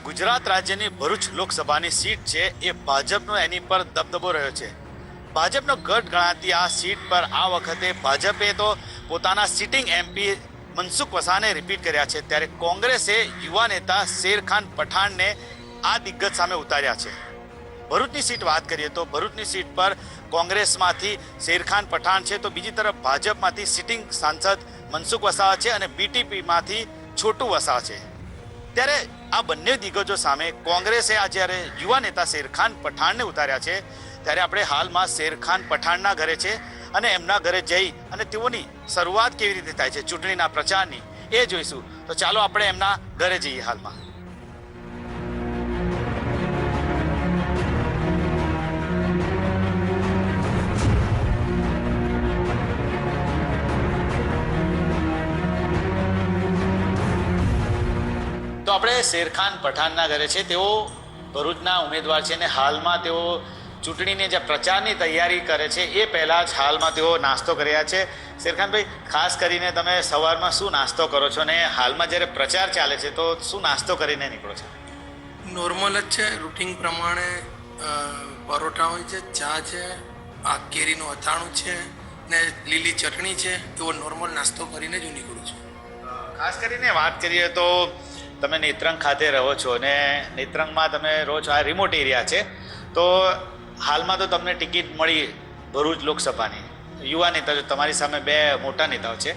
ગુજરાત રાજ્યની ભરૂચ લોકસભાની સીટ છે એ ભાજપનો એની પર દબદબો રહ્યો છે. ભાજપનો ગઢ ગણાતી આ સીટ પર આ વખતે ભાજપે તો પોતાના સિટિંગ એમપી મનસુખ વસાવાને રિપીટ કર્યા છે, ત્યારે કોંગ્રેસે યુવા નેતા શેરખાન પઠાણને આ દિગ્ગજ સામે ઉતાર્યા છે. ભરૂચની સીટ વાત કરીએ તો ભરૂચની સીટ પર કોંગ્રેસમાંથી શેરખાન પઠાણ છે, તો બીજી તરફ ભાજપમાંથી સિટિંગ સાંસદ મનસુખ વસાવા છે અને બીટીપીમાંથી છોટુ વસાવા છે. ત્યારે આ બંને દિગ્ગજો સામે કોંગ્રેસે આ જ્યારે યુવા નેતા શેરખાન પઠાણને ઉતાર્યા છે, ત્યારે આપણે હાલમાં શેરખાન પઠાણના ઘરે છે અને એમના ઘરે જઈ અને તેઓની શરૂઆત કેવી રીતે થાય છે ચૂંટણીના પ્રચારની એ જોઈશું. તો ચાલો આપણે એમના ઘરે જઈએ હાલમાં. તો આપણે શેરખાન પઠાણના ઘરે છે. તેઓ ભરૂચના ઉમેદવાર છે અને હાલમાં તેઓ ચૂંટણીની જે પ્રચારની તૈયારી કરે છે એ પહેલાં જ હાલમાં તેઓ નાસ્તો કર્યા છે. શેરખાનભાઈ, ખાસ કરીને તમે સવારમાં શું નાસ્તો કરો છો અને હાલમાં જ્યારે પ્રચાર ચાલે છે તો શું નાસ્તો કરીને નીકળો છો? નોર્મલ જ છે, રૂટિન પ્રમાણે પરોઠા હોય છે, ચા છે, આ કેરીનું અથાણું છે ને લીલી ચટણી છે. એવો નોર્મલ નાસ્તો કરીને જ હું નીકળું છું. ખાસ કરીને વાત કરીએ તો તમે નેત્રંગ ખાતે રહો છો અને નેત્રંગમાં તમે રહો છો, આ રિમોટ એરિયા છે, તો હાલમાં તો તમને ટિકિટ મળી ભરૂચ લોકસભાની. યુવા નેતા છો, તમારી સામે બે મોટા નેતાઓ છે.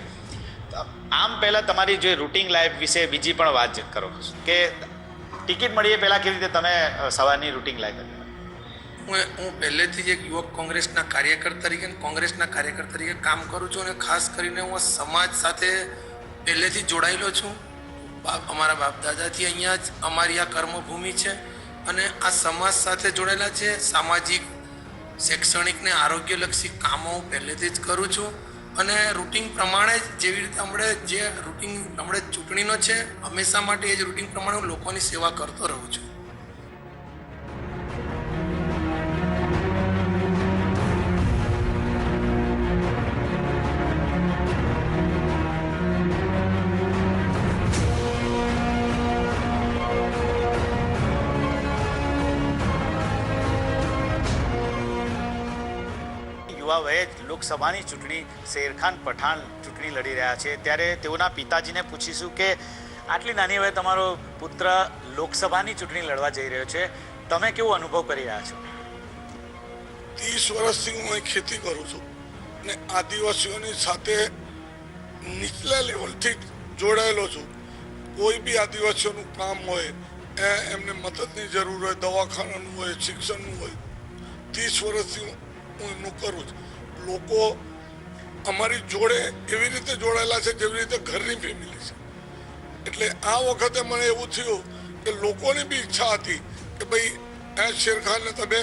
આમ પહેલાં તમારી જે રૂટિન લાઈફ વિશે બીજી પણ વાત કરો કે ટિકિટ મળી એ પહેલાં કેવી રીતે તમે સવારની રૂટિન લાઈફ? હું પહેલેથી જ એક યુવક કોંગ્રેસના કાર્યકર તરીકે કામ કરું છું અને ખાસ કરીને હું સમાજ સાથે પહેલેથી જોડાયેલો છું. અમારા બાપ દાદાથી અહીંયા જ અમારી આ કર્મભૂમિ છે અને આ સમાજ સાથે જોડાયેલા છે. સામાજિક, શૈક્ષણિક ને આરોગ્યલક્ષી કામો હું પહેલેથી જ કરું છું અને રૂટિન પ્રમાણે જ જેવી રીતે હમણાં ચૂંટણીનો છે હંમેશા માટે એ જ રૂટિન પ્રમાણે હું લોકોની સેવા કરતો રહું છું. યુવા વયે લોકસભાની ચૂંટણી શેરખાન પઠાણ ચૂંટણી લડી રહ્યા છે, ત્યારે તેઓના પિતાજીને પૂછીશું કે આટલી નાની વયે તમારો પુત્ર લોકસભાની ચૂંટણી લડવા જઈ રહ્યો છે, તમે કેવો અનુભવ કરી રહ્યા છો? 30 વર્ષથી હું અહીં ખેતી કરું છું અને આદિવાસીઓની સાથે નીચલા લેવલથી જોડાયેલો છું. કોઈ બી આદિવાસીઓનું કામ હોય, એમને મદદની જરૂર હોય, દવાખાનાનું હોય, શિક્ષણનું હોય, 30 વર્ષથી હું એમનું કરું છું. લોકો અમારી જોડે એવી રીતે જોડાયેલા છે જેવી રીતે ઘરની ફેમિલી છે. એટલે આ વખતે મને એવું થયું કે લોકોની બી ઈચ્છા હતી કે ભાઈ આ શેરખાનને તમે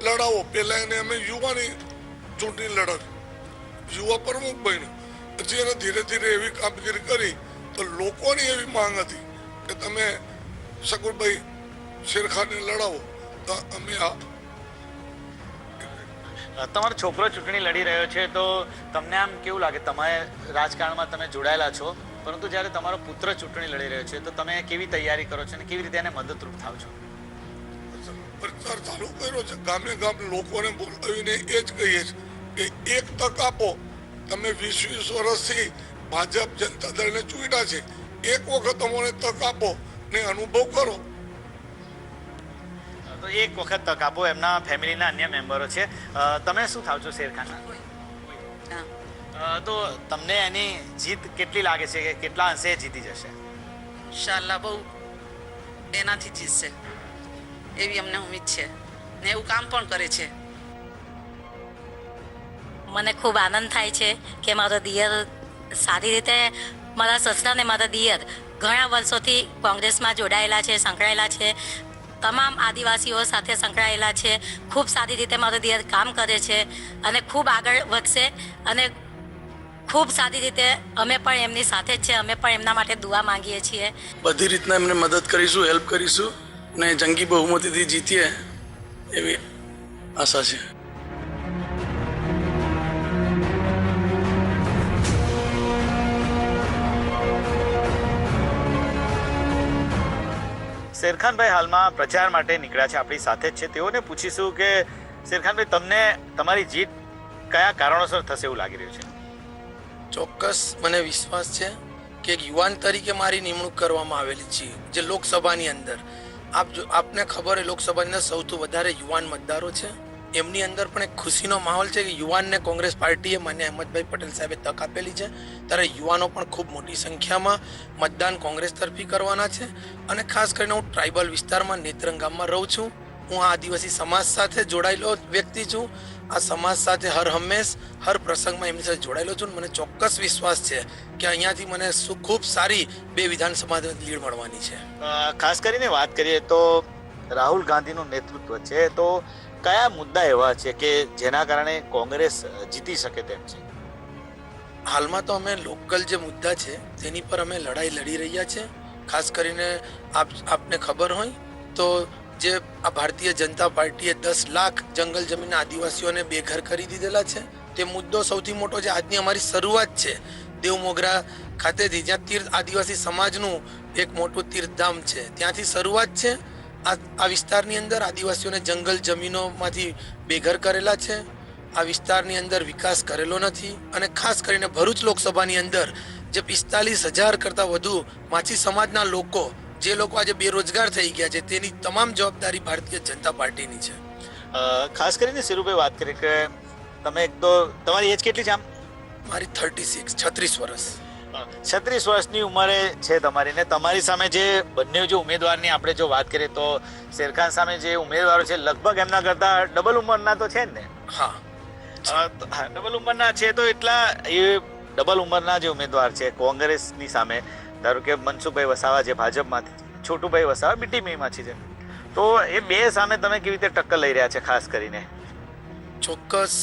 લડાવો. પહેલાં એને અમે યુવાની ચૂંટણી લડાવી, યુવા પ્રમુખ બન્યું, પછી એને ધીરે ધીરે એવી કામગીરી કરી તો લોકોની એવી માંગ હતી કે તમે શકુરભાઈ શેરખાનને લડાવો. તો અમે તમારો છોકરો ચૂંટણી લડી રહ્યો છે તો તમને આમ કેવું લાગે? તમે રાજકારણમાં તમે જોડાયેલા છો, પરંતુ જ્યારે તમારો પુત્ર ચૂંટણી લડી રહ્યો છે તો તમે કેવી તૈયારી કરો છો અને કેવી રીતે એને મદદરૂપ થાવ છો? પ્રચાર ચાલુ કર્યો છે, ગામે ગામ લોકોને બોલાવીને એ જ કહીએ છીએ કે એક તક આપો. તમે 20 વર્ષથી ભાજપ જનતા દળને ચૂંટ્યા છે, એક વખત અમને તક આપો ને અનુભવ કરો. તો એક વખત તક આપો. એમના ફેમિલીના અન્ય મેમ્બરો છે. તમે શું થાવ છો શેરખાનના? તો તમને એની જીત કેટલી લાગે છે કે કેટલા અંશે જીતી જશે? ઇન્શાલ્લાહ બહુ એનાથી જીતશે એવી અમને ઉમ્મીદ છે ને એવું કામ પણ કરે છે. મને ખૂબ આનંદ થાય છે કે મારો દિયર સારી રીતે, મારા સસરા અને મારા દિયર ઘણા વર્ષોથી કોંગ્રેસમાં જોડાયેલા છે, સંકળાયેલા છે, તમામ આદિવાસીઓ સાથે સંકળાયેલા છે. ખૂબ સારી રીતે મારો દિયર કામ કરે છે અને ખૂબ આગળ વધશે અને ખૂબ સારી રીતે અમે પણ એમની સાથે જ છે. અમે પણ એમના માટે દુઆ માંગીએ છીએ. બધી રીતના એમને મદદ કરીશું, હેલ્પ કરીશું ને જંગી બહુમતીથી જીતીએ એવી આશા છે. શેરખાનભાઈ હાલમાં પ્રચાર માટે નીકળ્યા છે, આપણી સાથે જ છે. તેઓને પૂછીશું કે શેરખાનભાઈ, તમને તમારી જીત કયા કારણોસર થશે એવું લાગી રહ્યું છે? ચોક્કસ મને વિશ્વાસ છે કે એક યુવાન તરીકે મારી નિમણૂક કરવામાં આવેલી છે. જે લોકસભાની અંદર આપને ખબર હોય, લોકસભાની અંદર સૌથી વધારે યુવાન મતદારો છે. એમની અંદર પણ એક ખુશીનો માહોલ છે કે યુવાનને કોંગ્રેસ પાર્ટીએ મને અહેમદભાઈ પટેલ સાહેબે તક આપેલી છે. ત્યારે યુવાનો પણ ખૂબ મોટી સંખ્યામાં મતદાન કોંગ્રેસ તરફી કરવાના છે. અને ખાસ કરીને હું ટ્રાઇબલ વિસ્તારમાં નેત્રંગ ગામમાં રહું છું. હું આ આદિવાસી સમાજ સાથે જોડાયેલો વ્યક્તિ છું. આ સમાજ સાથે હર હંમેશ હર પ્રસંગમાં એમની સાથે જોડાયેલો છું. મને ચોક્કસ વિશ્વાસ છે કે અહીંયાથી મને ખૂબ સારી 2 વિધાનસભા લીડ મળવાની છે. ખાસ કરીને વાત કરીએ તો રાહુલ ગાંધીનું નેતૃત્વ છે, તો કયા મુદ્દા એવા છે કે જેના કારણે કોંગ્રેસ જીતી શકે તેમ છે? હાલમાં તો અમે લોકલ જે મુદ્દા છે તેની પર અમે લડાઈ લડી રહ્યા છે. ખાસ કરીને આપને ખબર હોય તો જે આ ભારતીય જનતા પાર્ટીએ 10 લાખ જંગલ જમીનના આદિવાસીઓને બેઘર કરી દીધેલા છે, તે મુદ્દો સૌથી મોટો છે. આજની અમારી શરૂઆત છે દેવમોગરા ખાતેથી, જ્યાં તીર્થ આદિવાસી સમાજનું એક મોટું તીર્થધામ છે, ત્યાંથી શરૂઆત છે. આ વિસ્તારની અંદર આદિવાસીઓને જંગલ જમીનોમાંથી બેઘર કરેલા છે. આ વિસ્તારની અંદર વિકાસ કરેલો નથી. અને ખાસ કરીને ભરૂચ લોકસભાની અંદર જે 45,000 કરતાં વધુ માછી સમાજના લોકો, જે લોકો આજે બેરોજગાર થઈ ગયા છે, તેની તમામ જવાબદારી ભારતીય જનતા પાર્ટીની છે. ખાસ કરીને શિરુભાઈ વાત કરીએ કે તમે એક તો તમારી એજ કેટલી છે આમ? મારી 36 વર્ષ. 36 વર્ષની ઉંમરે છે તમારી, ને તમારી સામે જે બંને જે ઉમેદવારની આપણે જો વાત કરીએ તો શેરખાન સામે જે ઉમેદવારો છે લગભગ એમના કરતા ડબલ ઉંમરના તો છે જ ને? હા, ડબલ ઉંમરના છે. તો એટલા એ ડબલ ઉંમરના જે ઉમેદવાર છે કોંગ્રેસની સામે, ધારો કે મનસુખભાઈ વસાવા જે ભાજપમાંથી, છોટુભાઈ વસાવા બીટીમીમાંથી છે, તો એ બે સામે તમે કેવી રીતે ટક્કર લઈ રહ્યા છે? ખાસ કરીને ચોક્કસ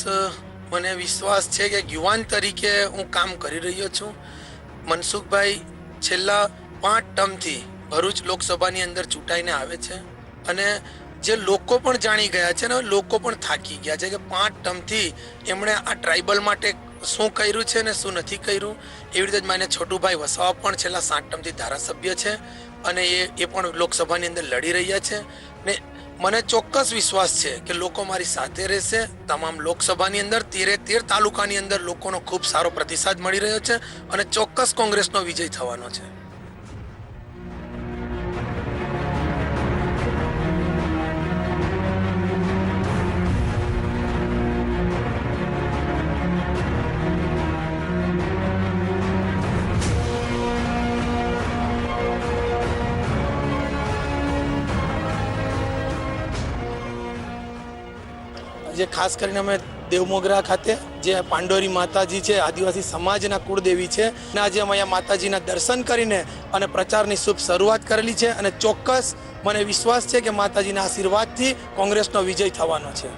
મને વિશ્વાસ છે કે યુવાન તરીકે હું કામ કરી રહ્યો છું. મનસુખભાઈ છેલ્લા 5 ટર્મથી ભરૂચ લોકસભાની અંદર ચૂંટાઈને આવે છે. અને જે લોકો પણ જાણી ગયા છે ને, લોકો પણ થાકી ગયા છે કે 5 ટર્મથી એમણે આ ટ્રાઇબલ માટે શું કર્યું છે ને શું નથી કર્યું. એવી રીતે જ માને છોટુભાઈ વસાવા પણ છેલ્લા 7 ટર્મથી ધારાસભ્ય છે અને એ પણ લોકસભાની અંદર લડી રહ્યા છે. ને મને ચોક્કસ વિશ્વાસ છે કે લોકો મારી સાથે રહેશે. તમામ લોકસભાની અંદર 13 તાલુકાની અંદર લોકોનો ખૂબ સારો પ્રતિસાદ મળી રહ્યો છે અને ચોક્કસ કોંગ્રેસનો વિજય થવાનો છે. જે ખાસ કરીને અમે દેવમોગરા ખાતે જે પાંડોરી માતાજી છે, આદિવાસી સમાજના કુળદેવી છે, અને આજે અમે અહીંયા માતાજીના દર્શન કરીને અને પ્રચારની શુભ શરૂઆત કરેલી છે. અને ચોક્કસ મને વિશ્વાસ છે કે માતાજીના આશીર્વાદથી કોંગ્રેસનો વિજય થવાનો છે.